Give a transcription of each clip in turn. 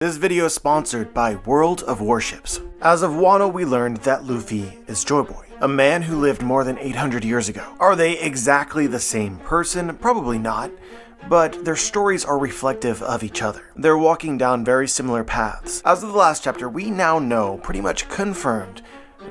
This video is sponsored by World of Warships. As of Wano, we learned that Luffy is Joy Boy, a man who lived more than 800 years ago. Are they exactly the same person? Probably not, but their stories are reflective of each other. They're walking down very similar paths. As of the last chapter, we now know, pretty much confirmed,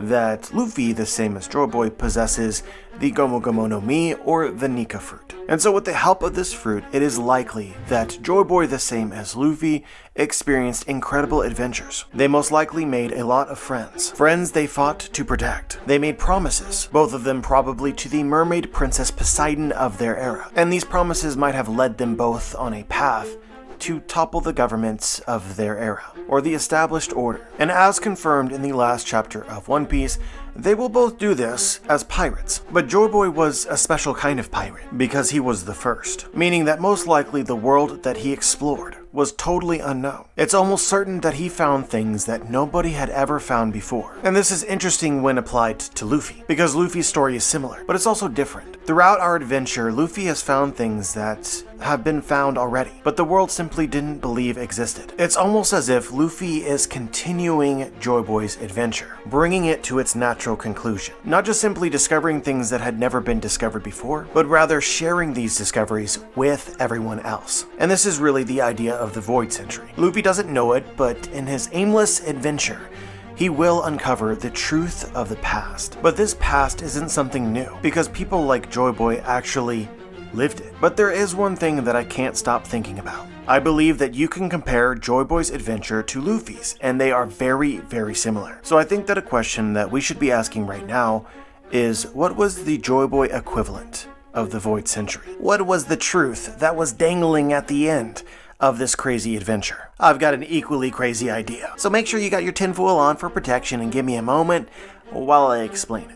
that Luffy, the same as Joy Boy, possesses the Gomu Gomu no Mi, or the Nika fruit. And so with the help of this fruit, it is likely that Joy Boy, the same as Luffy, experienced incredible adventures. They most likely made a lot of friends. Friends they fought to protect. They made promises, both of them probably to the mermaid princess Poseidon of their era. And these promises might have led them both on a path to topple the governments of their era, or the established order. And as confirmed in the last chapter of One Piece, they will both do this as pirates. But Joy Boy was a special kind of pirate, because he was the first, meaning that most likely the world that he explored was totally unknown. It's almost certain that he found things that nobody had ever found before. And this is interesting when applied to Luffy, because Luffy's story is similar, but it's also different. Throughout our adventure, Luffy has found things that have been found already, but the world simply didn't believe existed. It's almost as if Luffy is continuing Joy Boy's adventure, bringing it to its natural conclusion. Not just simply discovering things that had never been discovered before, but rather sharing these discoveries with everyone else. And this is really the idea of the Void Century. Luffy doesn't know it, but in his aimless adventure, he will uncover the truth of the past. But this past isn't something new, because people like Joy Boy actually lived it. But there is one thing that I can't stop thinking about. I believe that you can compare Joy Boy's adventure to Luffy's, and they are very, very similar. So I think that a question that we should be asking right now is, what was the Joy Boy equivalent of the Void Century? What was the truth that was dangling at the end of this crazy adventure? I've got an equally crazy idea. So make sure you got your tinfoil on for protection and give me a moment while I explain it.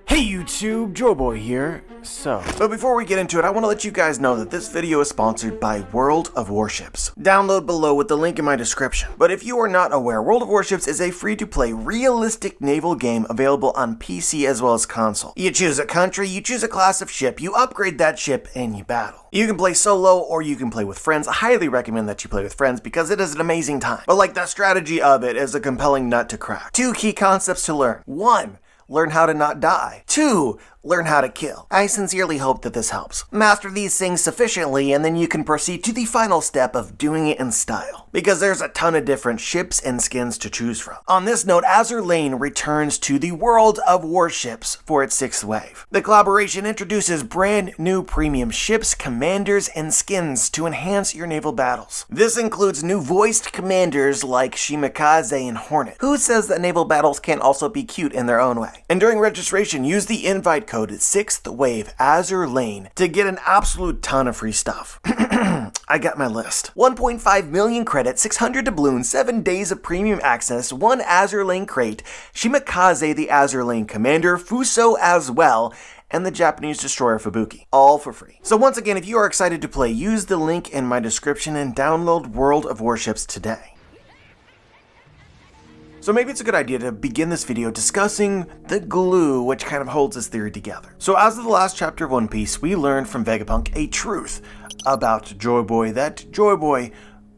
Hey YouTube, Joy Boy here. But before we get into it, I want to let you guys know that this video is sponsored by World of Warships. Download below with the link in my description. But if you are not aware, World of Warships is a free-to-play realistic naval game available on PC as well as console. You choose a country, you choose a class of ship, you upgrade that ship, and you battle. You can play solo or you can play with friends. I highly recommend that you play with friends because it is an amazing time. But like, the strategy of it is a compelling nut to crack. 2 key concepts to learn. 1. Learn how to not die. 2. Learn how to kill. I sincerely hope that this helps. Master these things sufficiently and then you can proceed to the final step of doing it in style, because there's a ton of different ships and skins to choose from. On this note, Azur Lane returns to the World of Warships for its 6th wave. The collaboration introduces brand new premium ships, commanders, and skins to enhance your naval battles. This includes new voiced commanders like Shimakaze and Hornet. Who says that naval battles can't also be cute in their own way? And during registration, use the invite code 6THWAVEAZURLANE to get an absolute ton of free stuff. I got my list. 1.5 million credits, 600 doubloons, 7 days of premium access, 1 Azur Lane crate, Shimakaze the Azur Lane Commander, Fuso Azur, and the Japanese destroyer Fubuki, all for free. So once again, if you are excited to play, use the link in my description and download World of Warships today. So maybe it's a good idea to begin this video discussing the glue which kind of holds this theory together. So as of the last chapter of One Piece, we learned from Vegapunk a truth about Joy Boy, that Joy Boy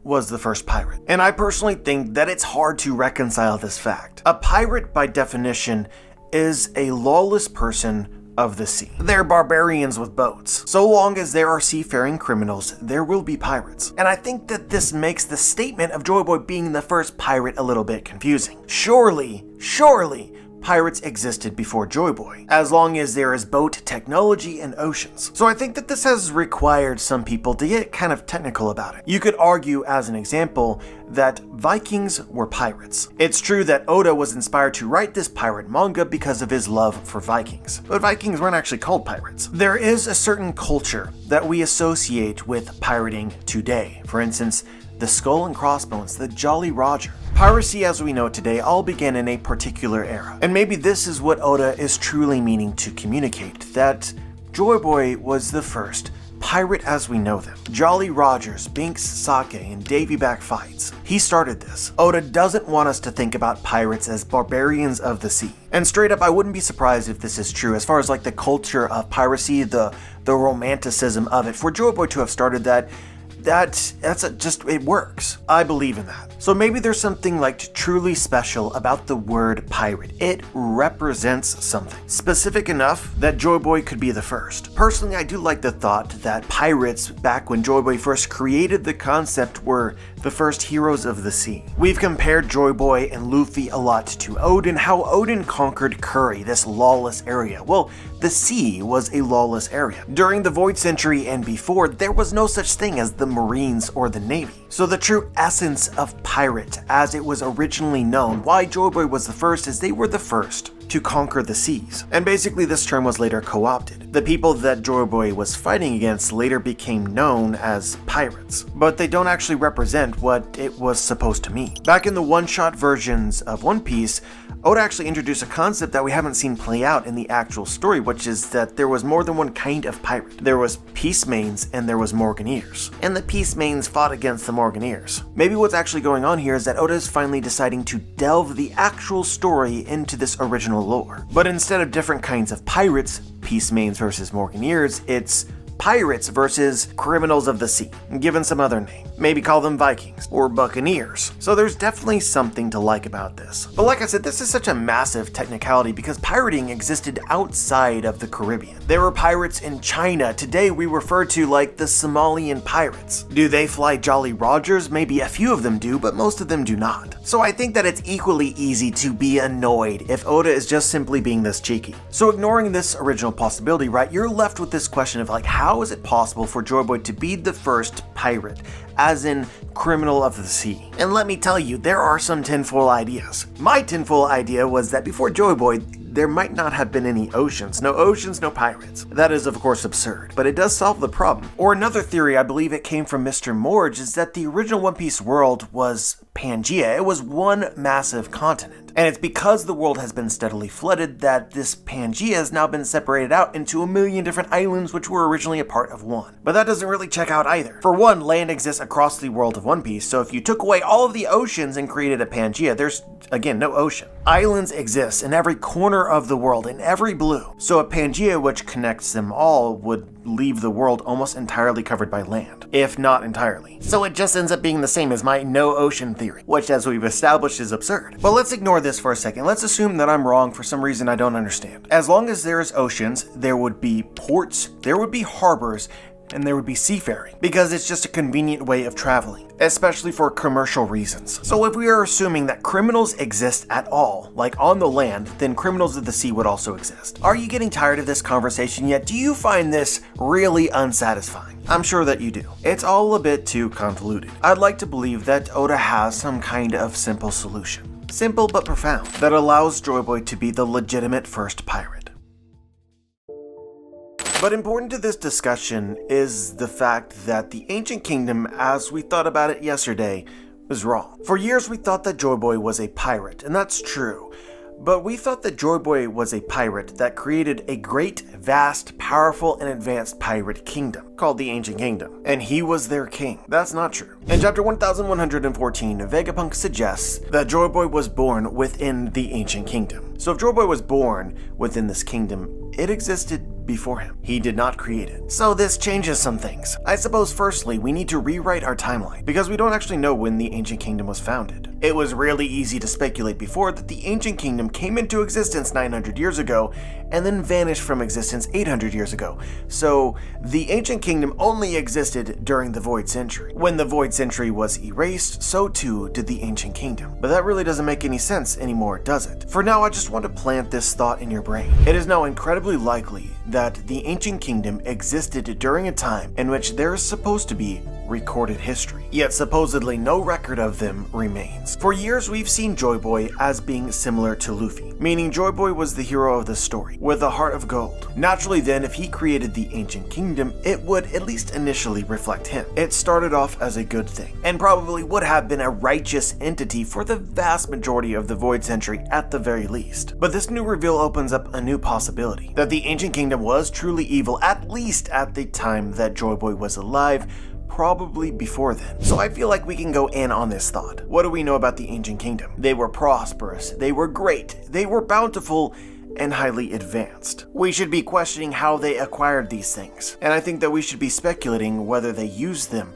was the first pirate. And I personally think that it's hard to reconcile this fact. A pirate, by definition, is a lawless person of the sea. They're barbarians with boats. So long as there are seafaring criminals, there will be pirates. And I think that this makes the statement of Joy Boy being the first pirate a little bit confusing. Surely, pirates existed before Joy Boy, as long as there is boat technology and oceans. So I think that this has required some people to get kind of technical about it. You could argue, as an example, that Vikings were pirates. It's true that Oda was inspired to write this pirate manga because of his love for Vikings, but Vikings weren't actually called pirates. There is a certain culture that we associate with pirating today. For instance, the Skull and Crossbones, the Jolly Roger. Piracy as we know it today all began in a particular era. And maybe this is what Oda is truly meaning to communicate, that Joy Boy was the first pirate as we know them. Jolly Rogers, Binks, Sake, and Davy Back fights. He started this. Oda doesn't want us to think about pirates as barbarians of the sea. And straight up, I wouldn't be surprised if this is true as far as like the culture of piracy, the romanticism of it. For Joy Boy to have started that, it works. I believe in that. So maybe there's something like truly special about the word pirate. It represents something specific enough that Joy Boy could be the first. Personally, I do like the thought that pirates, back when Joy Boy first created the concept, were the first heroes of the sea. We've compared Joy Boy and Luffy a lot to Odin, how Odin conquered Curry, this lawless area. Well, the sea was a lawless area. During the Void Century and before, there was no such thing as the Marines or the Navy. So the true essence of pirate, as it was originally known, why Joy Boy was the first, is they were the first to conquer the seas. And basically this term was later co-opted. The people that Joy Boy was fighting against later became known as pirates, but they don't actually represent what it was supposed to mean. Back in the one-shot versions of One Piece, Oda actually introduced a concept that we haven't seen play out in the actual story, which is that there was more than one kind of pirate. There was Peacemains and there was Morganeers. And the Peacemains fought against the Morganeers. Maybe what's actually going on here is that Oda is finally deciding to delve the actual story into this original lore. But instead of different kinds of pirates, Peacemains versus Morganeers, it's pirates versus criminals of the sea, given some other name. Maybe call them Vikings or Buccaneers. So there's definitely something to like about this. But like I said, this is such a massive technicality because pirating existed outside of the Caribbean. There were pirates in China. Today we refer to like the Somalian pirates. Do they fly Jolly Rogers? Maybe a few of them do, but most of them do not. So I think that it's equally easy to be annoyed if Oda is just simply being this cheeky. So ignoring this original possibility, right, you're left with this question of like, how is it possible for Joy Boy to be the first pirate, as in criminal of the sea? And let me tell you, there are some tinfoil ideas. My tinfoil idea was that before Joy Boy, there might not have been any oceans. No oceans, no pirates. That is of course absurd, but it does solve the problem. Or another theory, I believe it came from Mr. Morge, is that the original One Piece world was Pangaea. It was one massive continent. And it's because the world has been steadily flooded that this Pangaea has now been separated out into a million different islands which were originally a part of one. But that doesn't really check out either. For one, land exists across the world of One Piece, so if you took away all of the oceans and created a Pangaea, there's, again, no ocean. Islands exist in every corner of the world, in every blue. So a Pangaea which connects them all would leave the world almost entirely covered by land, if not entirely. So it just ends up being the same as my no ocean theory, which as we've established is absurd. But let's ignore this for a second. Let's assume that I'm wrong for some reason I don't understand. As long as there is oceans, there would be ports, there would be harbors, and there would be seafaring, because it's just a convenient way of traveling, especially for commercial reasons. So if we are assuming that criminals exist at all, like on the land, then criminals of the sea would also exist. Are you getting tired of this conversation yet? Do you find this really unsatisfying? I'm sure that you do. It's all a bit too convoluted. I'd like to believe that Oda has some kind of simple solution. Simple but profound, that allows Joy Boy to be the legitimate first pirate. But important to this discussion is the fact that the Ancient Kingdom, as we thought about it yesterday, was wrong. For years we thought that Joy Boy was a pirate, and that's true. But we thought that Joy Boy was a pirate that created a great, vast, powerful, and advanced pirate kingdom called the Ancient Kingdom, and he was their king. That's not true. In chapter 1114, Vegapunk suggests that Joy Boy was born within the Ancient Kingdom. So if Joy Boy was born within this kingdom, it existed before him. He did not create it. So this changes some things. I suppose firstly, we need to rewrite our timeline, because we don't actually know when the Ancient Kingdom was founded. It was really easy to speculate before that the Ancient Kingdom came into existence 900 years ago, and then vanished from existence 800 years ago. So the Ancient Kingdom only existed during the Void Century. When the Void Century was erased, so too did the Ancient Kingdom. But that really doesn't make any sense anymore, does it? For now, I just want to plant this thought in your brain. It is now incredibly likely that the Ancient Kingdom existed during a time in which there is supposed to be recorded history, yet supposedly no record of them remains. For years we've seen Joy Boy as being similar to Luffy, meaning Joy Boy was the hero of the story, with a heart of gold. Naturally then, if he created the Ancient Kingdom, it would at least initially reflect him. It started off as a good thing, and probably would have been a righteous entity for the vast majority of the Void Century at the very least. But this new reveal opens up a new possibility, that the Ancient Kingdom was truly evil, at least at the time that Joy Boy was alive, probably before then. So I feel like we can go in on this thought. What do we know about the Ancient Kingdom? They were prosperous, they were great, they were bountiful, and highly advanced. We should be questioning how they acquired these things, and I think that we should be speculating whether they used them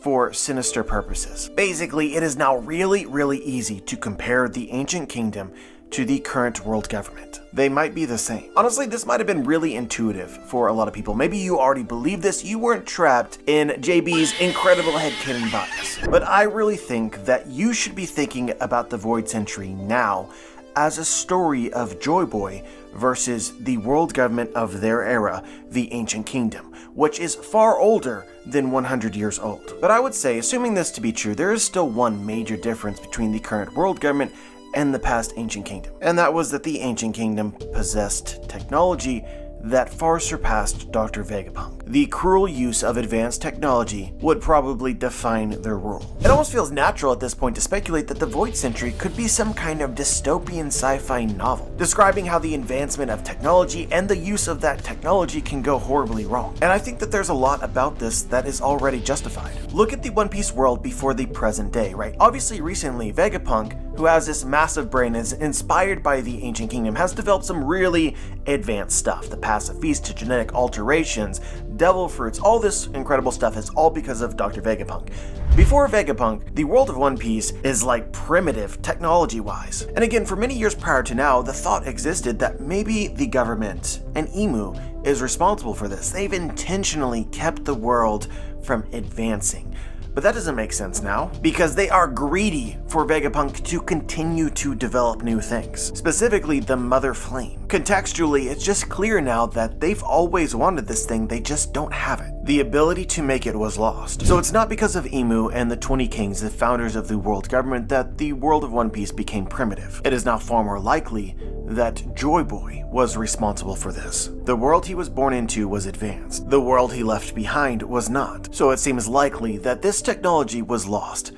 for sinister purposes. Basically, it is now really easy to compare the ancient kingdom to the current world government. They might be the same. Honestly, this might have been really intuitive for a lot of people. Maybe you already believe this, you weren't trapped in JB's incredible headcanon bias. But I really think that you should be thinking about the Void Century now as a story of Joy Boy versus the world government of their era, the Ancient Kingdom, which is far older than 100 years old. But I would say, assuming this to be true, there is still one major difference between the current world government and the past Ancient Kingdom. And that was that the Ancient Kingdom possessed technology that far surpassed Dr. Vegapunk. The cruel use of advanced technology would probably define their rule. It almost feels natural at this point to speculate that the Void Century could be some kind of dystopian sci-fi novel, describing how the advancement of technology and the use of that technology can go horribly wrong. And I think that there's a lot about this that is already justified. Look at the One Piece world before the present day, right? Obviously recently, Vegapunk, who has this massive brain and is inspired by the Ancient Kingdom, has developed some really advanced stuff. The pacifist, genetic alterations, devil fruits, all this incredible stuff is all because of Dr. Vegapunk. Before Vegapunk, the world of One Piece is like primitive technology-wise. And again, for many years prior to now, the thought existed that maybe the government and Imu is responsible for this. They've intentionally kept the world from advancing. But that doesn't make sense now, because they are greedy for Vegapunk to continue to develop new things, specifically the Mother Flame. Contextually, it's just clear now that they've always wanted this thing, they just don't have it. The ability to make it was lost. So it's not because of Imu and the 20 Kings, the founders of the world government, that the world of One Piece became primitive. It is now far more likely that Joy Boy was responsible for this. The world he was born into was advanced. The world he left behind was not. So it seems likely that this technology was lost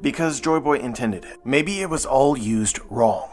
because Joy Boy intended it. Maybe it was all used wrong.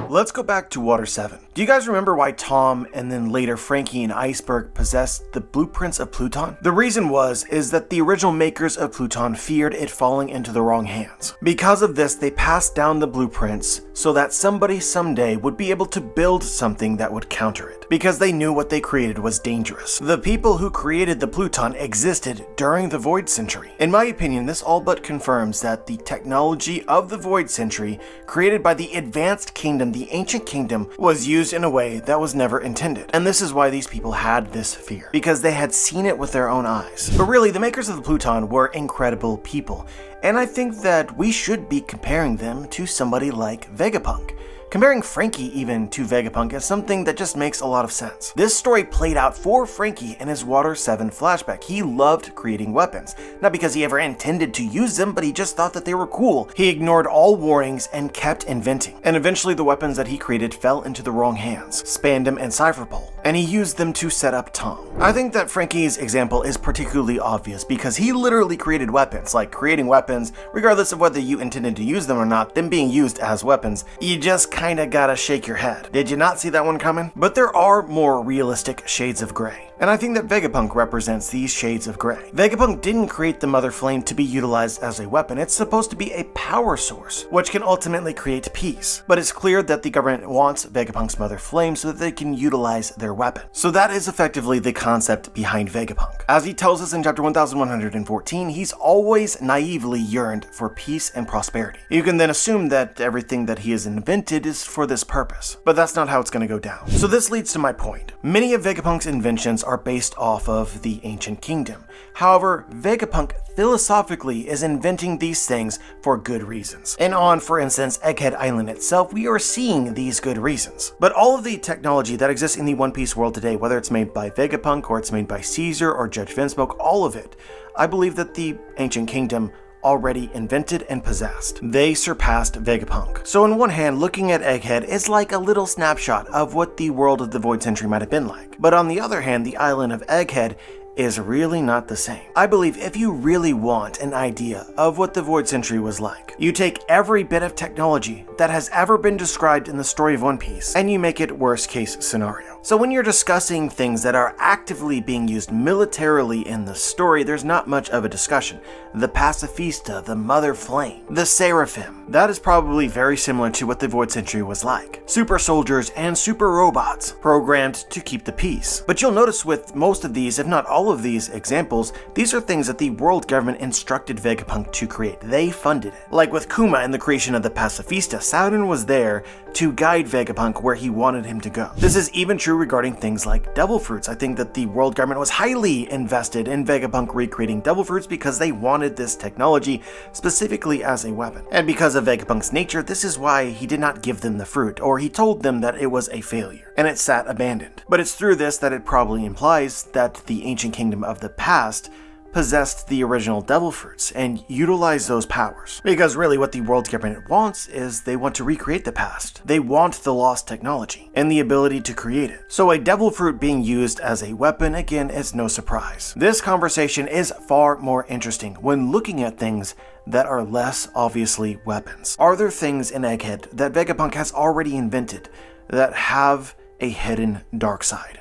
Let's go back to Water 7. Do you guys remember why Tom and then later Frankie and Iceberg possessed the blueprints of Pluton? The reason is that the original makers of Pluton feared it falling into the wrong hands. Because of this, they passed down the blueprints so that somebody someday would be able to build something that would counter it, because they knew what they created was dangerous. The people who created the Pluton existed during the Void Century. In my opinion, this all but confirms that the technology of the Void Century created by the advanced kingdom, the Ancient Kingdom, was used in a way that was never intended. And this is why these people had this fear, because they had seen it with their own eyes. But really, the makers of the Pluton were incredible people, and I think that we should be comparing them to somebody like Vegapunk. Comparing Frankie even to Vegapunk is something that just makes a lot of sense. This story played out for Frankie in his Water 7 flashback. He loved creating weapons, not because he ever intended to use them, but he just thought that they were cool. He ignored all warnings and kept inventing. And eventually the weapons that he created fell into the wrong hands, Spandam and Cypherpole, and he used them to set up Tom. I think that Frankie's example is particularly obvious because he literally created weapons, like creating weapons, regardless of whether you intended to use them or not, them being used as weapons. You just kinda gotta shake your head. Did you not see that one coming? But there are more realistic shades of gray. And I think that Vegapunk represents these shades of gray. Vegapunk didn't create the Mother Flame to be utilized as a weapon. It's supposed to be a power source, which can ultimately create peace. But it's clear that the government wants Vegapunk's Mother Flame so that they can utilize their weapon. So that is effectively the concept behind Vegapunk. As he tells us in chapter 1114, he's always naively yearned for peace and prosperity. You can then assume that everything that he has invented is for this purpose. But that's not how it's going to go down. So this leads to my point. Many of Vegapunk's inventions are based off of the Ancient Kingdom. However, Vegapunk philosophically is inventing these things for good reasons. And on, for instance, Egghead Island itself, we are seeing these good reasons. But all of the technology that exists in the One Piece world today, whether it's made by Vegapunk or it's made by Caesar or Judge Vinsmoke, all of it, I believe that the Ancient Kingdom already invented and possessed. They surpassed Vegapunk. So on one hand, looking at Egghead is like a little snapshot of what the world of the Void Century might have been like. But on the other hand, the island of Egghead is really not the same. I believe if you really want an idea of what the Void Century was like, you take every bit of technology that has ever been described in the story of One Piece and you make it worst case scenario. So when you're discussing things that are actively being used militarily in the story, there's not much of a discussion. The Pacifista, the Mother Flame, the Seraphim. That is probably very similar to what the Void Century was like. Super soldiers and super robots, programmed to keep the peace. But you'll notice with most of these, if not all of these examples, these are things that the world government instructed Vegapunk to create. They funded it. Like with Kuma and the creation of the Pacifista, Saturn was there to guide Vegapunk where he wanted him to go. This is even true regarding things like devil fruits. I think that the world government was highly invested in Vegapunk recreating devil fruits because they wanted this technology specifically as a weapon. And because of Vegapunk's nature, this is why he did not give them the fruit, or he told them that it was a failure, and it sat abandoned. But it's through this that it probably implies that the ancient kingdom of the past possessed the original devil fruits and utilized those powers. Because really what the world government wants is they want to recreate the past. They want the lost technology and the ability to create it. So a devil fruit being used as a weapon, again, is no surprise. This conversation is far more interesting when looking at things that are less obviously weapons. Are there things in Egghead that Vegapunk has already invented that have a hidden dark side?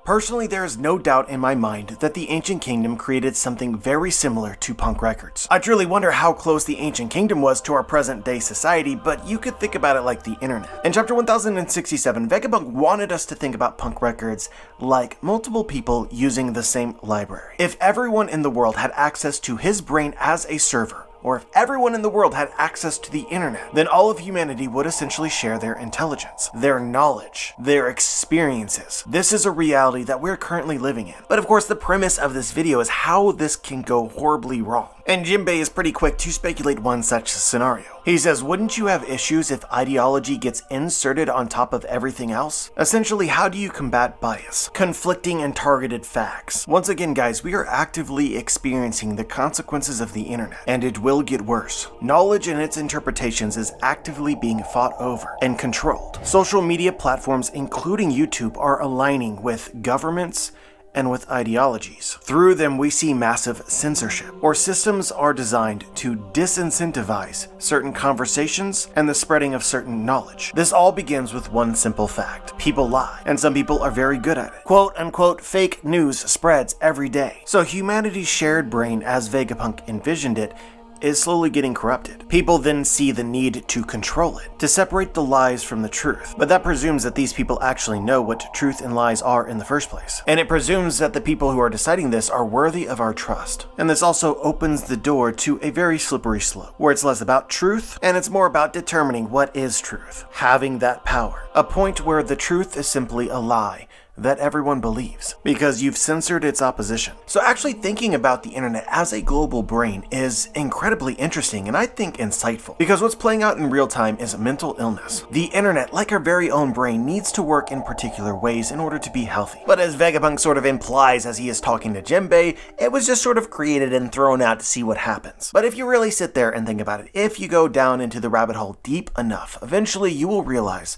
Personally, there is no doubt in my mind that the Ancient Kingdom created something very similar to punk records. I truly wonder how close the Ancient Kingdom was to our present day society, but you could think about it like the internet. In chapter 1067, Vegapunk wanted us to think about punk records like multiple people using the same library. If everyone in the world had access to his brain as a server, or if everyone in the world had access to the internet, then all of humanity would essentially share their intelligence, their knowledge, their experiences. This is a reality that we're currently living in. But of course, the premise of this video is how this can go horribly wrong. And Jinbei is pretty quick to speculate one such scenario. He says, wouldn't you have issues if ideology gets inserted on top of everything else? Essentially, how do you combat bias, conflicting and targeted facts? Once again, guys, we are actively experiencing the consequences of the internet, and it will get worse. Knowledge and its interpretations is actively being fought over and controlled. Social media platforms, including YouTube, are aligning with governments and with ideologies. Through them, we see massive censorship, or systems are designed to disincentivize certain conversations and the spreading of certain knowledge. This all begins with one simple fact. People lie, and some people are very good at it. Quote unquote fake news spreads every day. So humanity's shared brain, as Vegapunk envisioned it, is slowly getting corrupted. People then see the need to control it, to separate the lies from the truth. But that presumes that these people actually know what truth and lies are in the first place. And it presumes that the people who are deciding this are worthy of our trust. And this also opens the door to a very slippery slope, where it's less about truth and it's more about determining what is truth. Having that power. A point where the truth is simply a lie that everyone believes, because you've censored its opposition. So actually thinking about the internet as a global brain is incredibly interesting and I think insightful, because what's playing out in real time is mental illness. The internet, like our very own brain, needs to work in particular ways in order to be healthy. But as Vegapunk sort of implies as he is talking to Jinbei, it was just sort of created and thrown out to see what happens. But if you really sit there and think about it, if you go down into the rabbit hole deep enough, eventually you will realize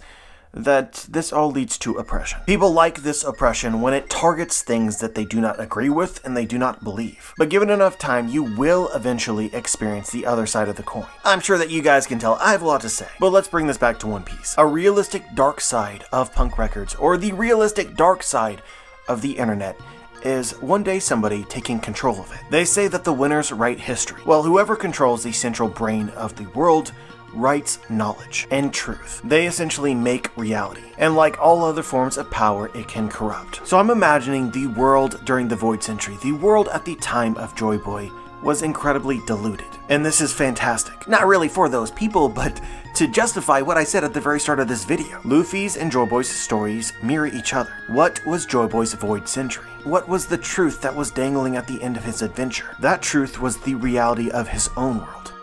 that this all leads to oppression. People like this oppression when it targets things that they do not agree with and they do not believe. But given enough time, you will eventually experience the other side of the coin. I'm sure that you guys can tell I have a lot to say, but let's bring this back to One Piece. A realistic dark side of punk records, or the realistic dark side of the internet, is one day somebody taking control of it. They say that the winners write history. Well, whoever controls the central brain of the world writes knowledge and truth. They essentially make reality. And like all other forms of power, it can corrupt. So I'm imagining the world during the Void Century, the world at the time of Joy Boy, was incredibly diluted. And this is fantastic. Not really for those people, but to justify what I said at the very start of this video. Luffy's and Joy Boy's stories mirror each other. What was Joy Boy's Void Century? What was the truth that was dangling at the end of his adventure? That truth was the reality of his own world.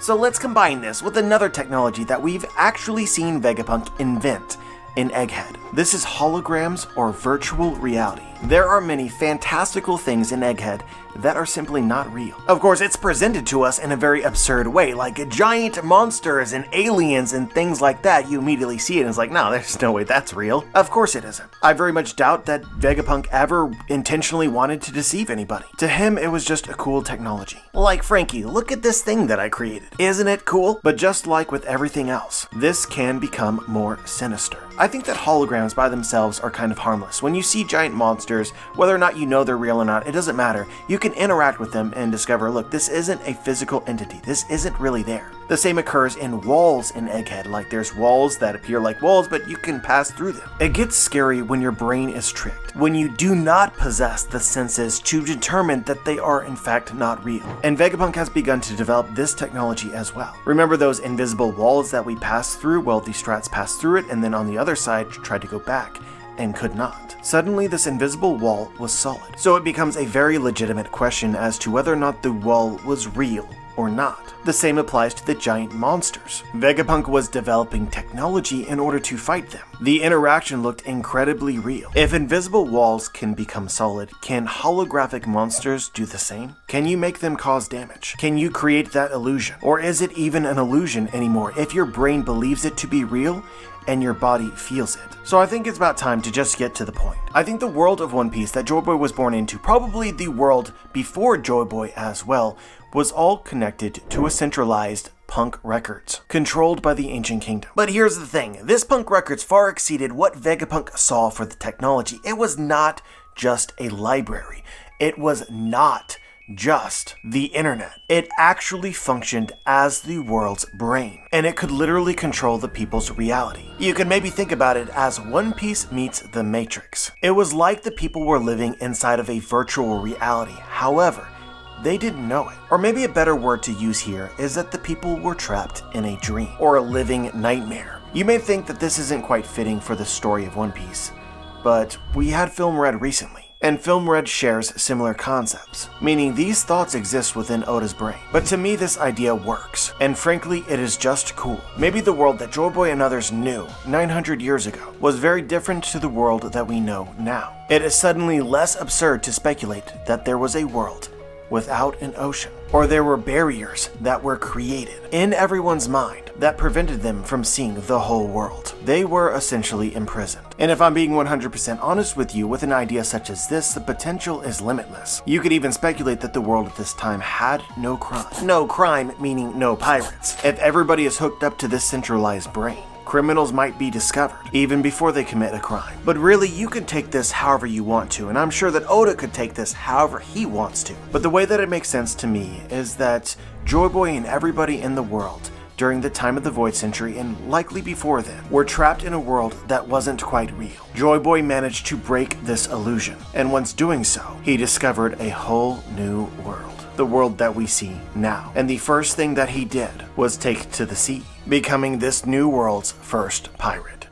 So let's combine this with another technology that we've actually seen Vegapunk invent in Egghead. This is holograms or virtual reality. There are many fantastical things in Egghead that are simply not real. Of course, it's presented to us in a very absurd way, like giant monsters and aliens and things like that. You immediately see it and it's like, no, there's no way that's real. Of course it isn't. I very much doubt that Vegapunk ever intentionally wanted to deceive anybody. To him, it was just a cool technology. Like, Frankie, look at this thing that I created. Isn't it cool? But just like with everything else, this can become more sinister. I think that holograms by themselves are kind of harmless. When you see giant monsters, whether or not you know they're real or not, it doesn't matter. You can interact with them and discover, look, this isn't a physical entity. This isn't really there. The same occurs in walls in Egghead. Like, there's walls that appear like walls, but you can pass through them. It gets scary when your brain is tricked, when you do not possess the senses to determine that they are in fact not real. And Vegapunk has begun to develop this technology as well. Remember those invisible walls that we passed through? Well, the strats passed through it, and then on the other side tried to go back and could not. Suddenly, this invisible wall was solid. So it becomes a very legitimate question as to whether or not the wall was real or not. The same applies to the giant monsters. Vegapunk was developing technology in order to fight them. The interaction looked incredibly real. If invisible walls can become solid, can holographic monsters do the same? Can you make them cause damage? Can you create that illusion? Or is it even an illusion anymore if your brain believes it to be real and your body feels it? So I think it's about time to just get to the point. I think the world of One Piece that Joy Boy was born into, probably the world before Joy Boy as well, was all connected to a centralized Punk Records, controlled by the Ancient Kingdom. But here's the thing, this Punk Records far exceeded what Vegapunk saw for the technology. It was not just a library. It was not just the internet. It actually functioned as the world's brain, and it could literally control the people's reality. You can maybe think about it as One Piece meets the Matrix. It was like the people were living inside of a virtual reality. However, they didn't know it. Or maybe a better word to use here is that the people were trapped in a dream, or a living nightmare. You may think that this isn't quite fitting for the story of One Piece, but we had Film Red recently. And Film Red shares similar concepts, meaning these thoughts exist within Oda's brain. But to me, this idea works, and frankly, it is just cool. Maybe the world that Joy Boy and others knew 900 years ago was very different to the world that we know now. It is suddenly less absurd to speculate that there was a world without an ocean, or there were barriers that were created in everyone's mind that prevented them from seeing the whole world. They were essentially imprisoned. And if I'm being 100% honest with you, with an idea such as this, the potential is limitless. You could even speculate that the world at this time had no crime. No crime meaning no pirates. If everybody is hooked up to this centralized brain, criminals might be discovered even before they commit a crime. But really, you can take this however you want to, and I'm sure that Oda could take this however he wants to. But the way that it makes sense to me is that Joy Boy and everybody in the world during the time of the Void Century, and likely before then, were trapped in a world that wasn't quite real. Joy Boy managed to break this illusion, and once doing so, he discovered a whole new world. The world that we see now. And the first thing that he did was take to the sea, becoming this new world's first pirate.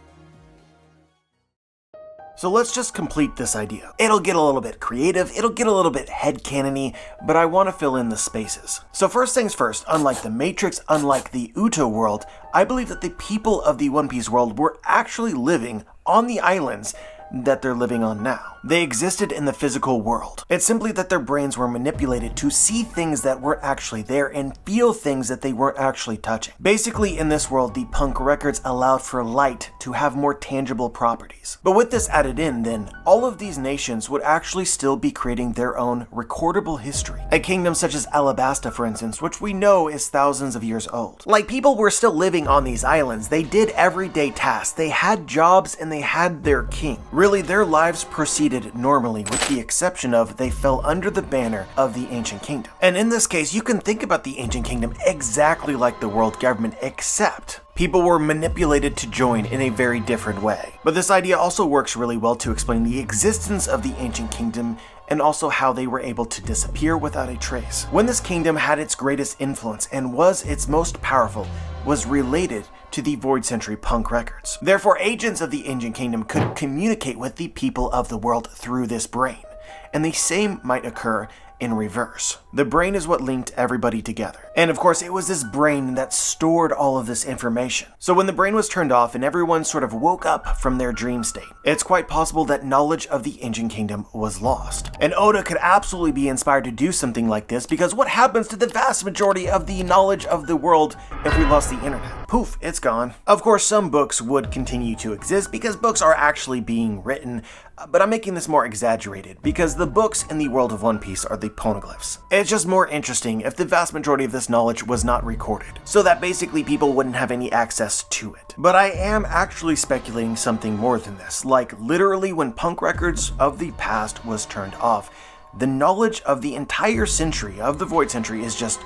So let's just complete this idea. It'll get a little bit creative, it'll get a little bit headcanon-y, but I want to fill in the spaces. So first things first, unlike the Matrix, unlike the Uto world, I believe that the people of the One Piece world were actually living on the islands that they're living on now. They existed in the physical world. It's simply that their brains were manipulated to see things that weren't actually there and feel things that they weren't actually touching. Basically, in this world, the Punk Records allowed for light to have more tangible properties. But with this added in, then, all of these nations would actually still be creating their own recordable history. A kingdom such as Alabasta, for instance, which we know is thousands of years old. Like, people were still living on these islands. They did everyday tasks. They had jobs and they had their king. Really, their lives proceeded normally, with the exception of they fell under the banner of the Ancient Kingdom. And in this case, you can think about the Ancient Kingdom exactly like the world government, except people were manipulated to join in a very different way. But this idea also works really well to explain the existence of the Ancient Kingdom and also how they were able to disappear without a trace. When this kingdom had its greatest influence and was its most powerful, was related to the Void Century Punk Records. Therefore, agents of the Ancient Kingdom could communicate with the people of the world through this brain, and the same might occur in reverse. The brain is what linked everybody together. And of course, it was this brain that stored all of this information. So when the brain was turned off and everyone sort of woke up from their dream state, it's quite possible that knowledge of the ancient kingdom was lost. And Oda could absolutely be inspired to do something like this, because what happens to the vast majority of the knowledge of the world if we lost the internet? Poof, it's gone. Of course, some books would continue to exist because books are actually being written, but I'm making this more exaggerated because the books in the world of One Piece are the poneglyphs. It's just more interesting if the vast majority of this knowledge was not recorded, so that basically people wouldn't have any access to it. But I am actually speculating something more than this, like literally when punk records of the past was turned off, the knowledge of the entire century of the Void Century is just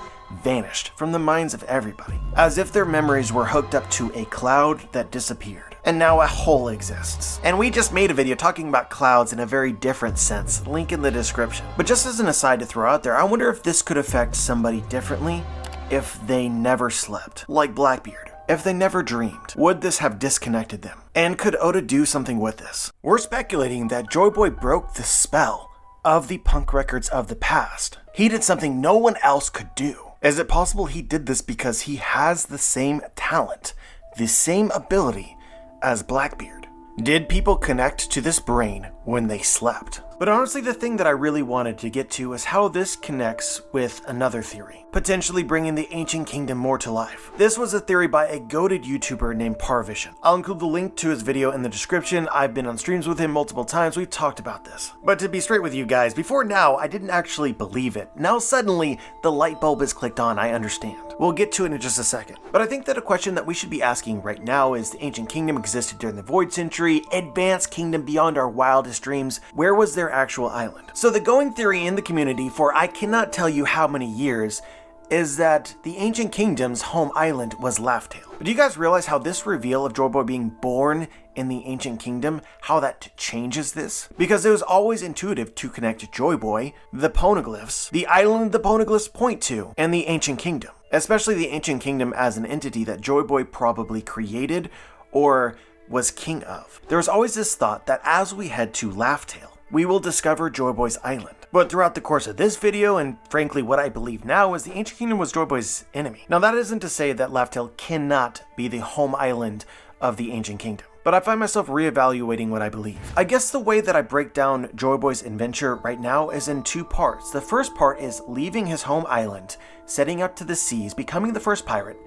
vanished from the minds of everybody, as if their memories were hooked up to a cloud that disappeared, and now a hole exists. And we just made a video talking about clouds in a very different sense, link in the description. But just as an aside to throw out there, I wonder if this could affect somebody differently if they never slept, like Blackbeard. If they never dreamed, would this have disconnected them? And could Oda do something with this? We're speculating that Joy Boy broke the spell of the punk records of the past. He did something no one else could do. Is it possible he did this because he has the same talent, the same ability as Blackbeard? Did people connect to this brain when they slept? But honestly, the thing that I really wanted to get to is how this connects with another theory, potentially bringing the ancient kingdom more to life. This was a theory by a goated YouTuber named Parvisions. I'll include the link to his video in the description. I've been on streams with him multiple times. We've talked about this. But to be straight with you guys, before now, I didn't actually believe it. Now suddenly, the light bulb is clicked on, I understand. We'll get to it in just a second. But I think that a question that we should be asking right now is, the ancient kingdom existed during the Void Century, advanced kingdom beyond our wildest dreams. Where was their actual island? So the going theory in the community for I cannot tell you how many years is that the ancient kingdom's home island was Laugh Tale. But do you guys realize how this reveal of Joy Boy being born in the ancient kingdom, how that changes this? Because it was always intuitive to connect Joy Boy, the poneglyphs, the island the poneglyphs point to, and the ancient kingdom. Especially the ancient kingdom as an entity that Joy Boy probably created or was king of. There was always this thought that as we head to Laugh Tale, we will discover Joy Boy's island. But throughout the course of this video, and frankly what I believe now, is the ancient kingdom was Joy Boy's enemy. Now that isn't to say that Laugh Tale cannot be the home island of the ancient kingdom, but I find myself reevaluating what I believe. I guess the way that I break down Joy Boy's adventure right now is in two parts. The first part is leaving his home island, setting out to the seas, becoming the first pirate,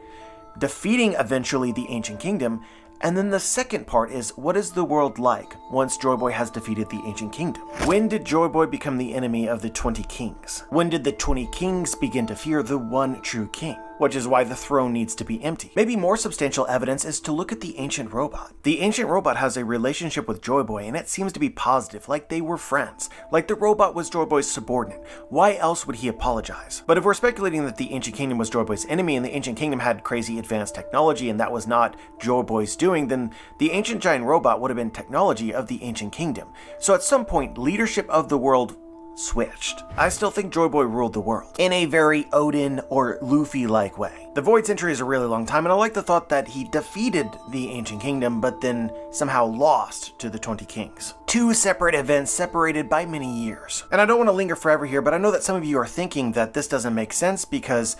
defeating eventually the ancient kingdom, and then the second part is, what is the world like once Joy Boy has defeated the ancient kingdom? When did Joy Boy become the enemy of the 20 kings? When did the 20 kings begin to fear the one true king? Which is why the throne needs to be empty. Maybe more substantial evidence is to look at the ancient robot. The ancient robot has a relationship with Joy Boy, and it seems to be positive, like they were friends, like the robot was Joy Boy's subordinate. Why else would he apologize? But if we're speculating that the ancient kingdom was Joy Boy's enemy and the ancient kingdom had crazy advanced technology and that was not Joy Boy's doing, then the ancient giant robot would have been technology of the ancient kingdom. So at some point, leadership of the world switched. I still think Joy Boy ruled the world in a very Odin or Luffy-like way. The Void Century is a really long time, and I like the thought that he defeated the ancient kingdom but then somehow lost to the 20 kings. Two separate events separated by many years. And I don't want to linger forever here, but I know that some of you are thinking that this doesn't make sense because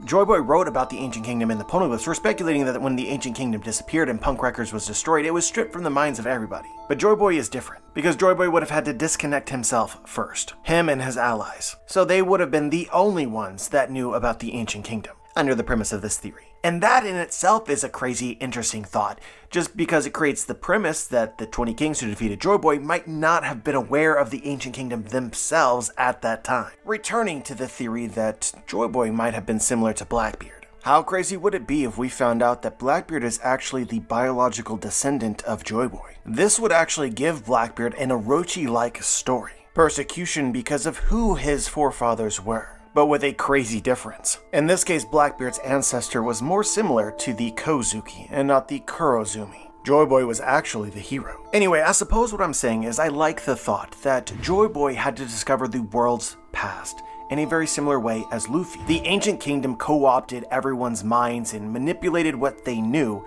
Joy Boy wrote about the ancient kingdom in the poneglyphs. We're speculating that when the ancient kingdom disappeared and Punk Records was destroyed, it was stripped from the minds of everybody. But Joy Boy is different, because Joy Boy would have had to disconnect himself first, him and his allies. So they would have been the only ones that knew about the ancient kingdom, under the premise of this theory. And that in itself is a crazy, interesting thought, just because it creates the premise that the 20 kings who defeated Joy Boy might not have been aware of the ancient kingdom themselves at that time. Returning to the theory that Joy Boy might have been similar to Blackbeard. How crazy would it be if we found out that Blackbeard is actually the biological descendant of Joy Boy? This would actually give Blackbeard an Orochi-like story. Persecution because of who his forefathers were, but with a crazy difference. In this case, Blackbeard's ancestor was more similar to the Kozuki and not the Kurozumi. Joy Boy was actually the hero. Anyway, I suppose what I'm saying is I like the thought that Joy Boy had to discover the world's past in a very similar way as Luffy. The ancient kingdom co-opted everyone's minds and manipulated what they knew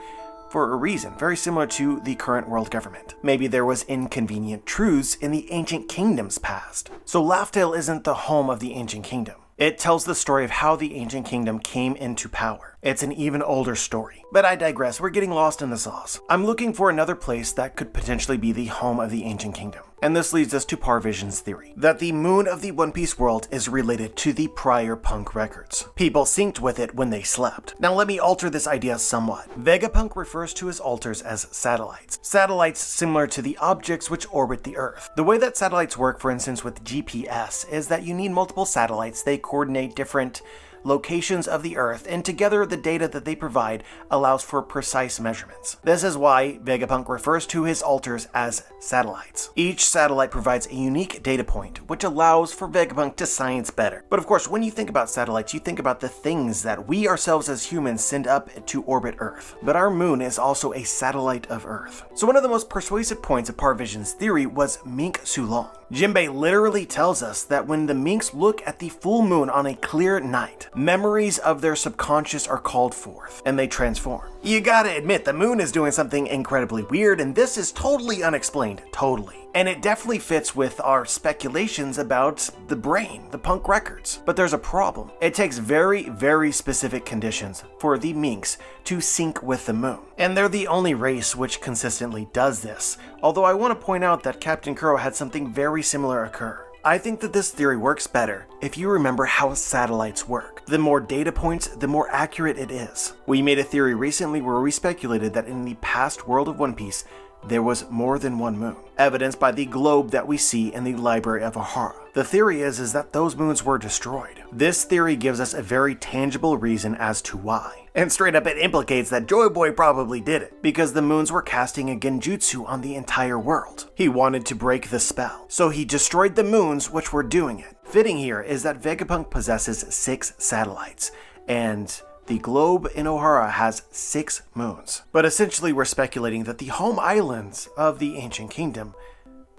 for a reason, very similar to the current world government. Maybe there was inconvenient truths in the ancient kingdom's past. So Laugh Tale isn't the home of the ancient kingdom. It tells the story of how the Ancient Kingdom came into power. It's an even older story. But I digress, we're getting lost in the sauce. I'm looking for another place that could potentially be the home of the Ancient Kingdom. And this leads us to Parvisions' theory, that the moon of the One Piece world is related to the prior punk records. People synced with it when they slept. Now let me alter this idea somewhat. Vegapunk refers to his altars as satellites. Satellites similar to the objects which orbit the Earth. The way that satellites work, for instance with GPS, is that you need multiple satellites. They coordinate different locations of the Earth, and together the data that they provide allows for precise measurements. This is why Vegapunk refers to his altars as satellites. Each satellite provides a unique data point, which allows for Vegapunk to science better. But of course, when you think about satellites, you think about the things that we ourselves as humans send up to orbit Earth. But our moon is also a satellite of Earth. So one of the most persuasive points of Parvisions' theory was Mink Sulong. Jinbei literally tells us that when the minks look at the full moon on a clear night, memories of their subconscious are called forth, and they transform. You gotta admit, the moon is doing something incredibly weird, and this is totally unexplained, totally. And it definitely fits with our speculations about the brain, the punk records. But there's a problem. It takes very, very specific conditions for the minks to sync with the moon. And they're the only race which consistently does this. Although I want to point out that Captain Kuro had something very similar occur. I think that this theory works better if you remember how satellites work. The more data points, the more accurate it is. We made a theory recently where we speculated that in the past world of One Piece, there was more than one moon, evidenced by the globe that we see in the library of Ohara. The theory is that those moons were destroyed. This theory gives us a very tangible reason as to why. And straight up it implicates that Joy Boy probably did it, because the moons were casting a genjutsu on the entire world. He wanted to break the spell, so he destroyed the moons which were doing it. Fitting here is that Vegapunk possesses 6 satellites, and the globe in Ohara has 6 moons. But essentially we're speculating that the home islands of the Ancient Kingdom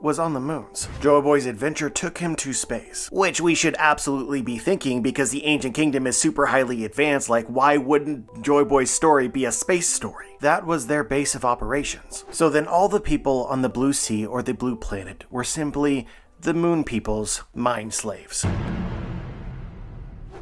was on the moons. Joy Boy's adventure took him to space, which we should absolutely be thinking because the Ancient Kingdom is super highly advanced. Like, why wouldn't Joy Boy's story be a space story? That was their base of operations. So then all the people on the Blue Sea or the Blue Planet were simply the moon people's mind slaves.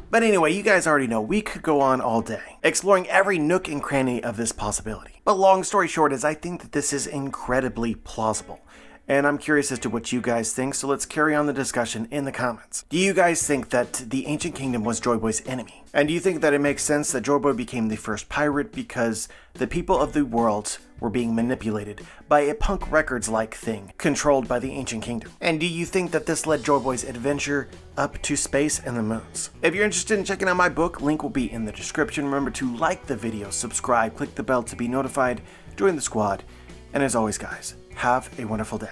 But anyway, you guys already know we could go on all day, exploring every nook and cranny of this possibility. But long story short is I think that this is incredibly plausible. And I'm curious as to what you guys think, so let's carry on the discussion in the comments. Do you guys think that the Ancient Kingdom was Joy Boy's enemy? And do you think that it makes sense that Joy Boy became the first pirate because the people of the world were being manipulated by a punk records-like thing controlled by the Ancient Kingdom? And do you think that this led Joy Boy's adventure up to space and the moons? If you're interested in checking out my book, link will be in the description. Remember to like the video, subscribe, click the bell to be notified, join the squad, and as always guys, have a wonderful day.